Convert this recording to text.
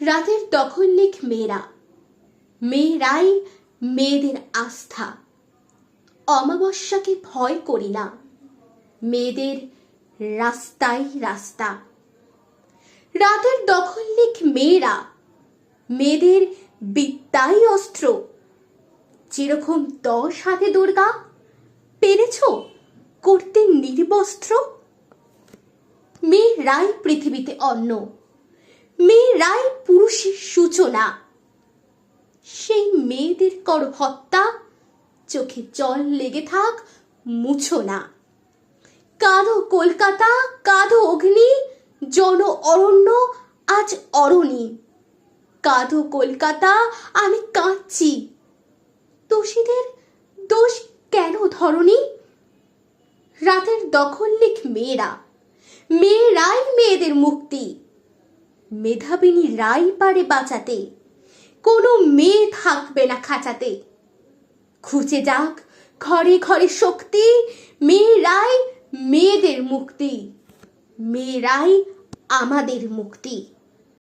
রাতের দখললেখ মেয়েরা, মেয়েরাই মেয়েদের আস্থা। অমাবস্যাকে ভয় করি না, মেয়েদের রাস্তাই রাস্তা। রাতের দখললেখ মেয়েরা, মেয়েদের বিদ্যাই অস্ত্র। যেরকম 10 হাতে দুর্গা, পেরেছ করতে নির্বস্ত্র। মেয়েরাই পৃথিবীতে অন্ন, মেয়েরাই পুরুষের সূচনা। সেই মেয়েদের কর হত্যা, চোখে জল লেগে থাক, মুছো না। কাঁদো কলকাতা, কাঁদো অগ্নি, জন অরণ্য আজ অরণি। কাঁদো কলকাতা, আমি কাঁদছি, দোষীদের দোষ কেন ধরনি? রাতের দখললেখ মেয়েরা, মেয়েরাই মেয়েদের মুক্তি। মেধাবিনী রাই পারে বাঁচাতে, কোনো মেয়ে থাকবে না খাঁচাতে। খুঁজে যাক ঘরে ঘরে শক্তি, মেয়েরাই মেয়েদের মুক্তি, মেয়েরাই আমাদের মুক্তি।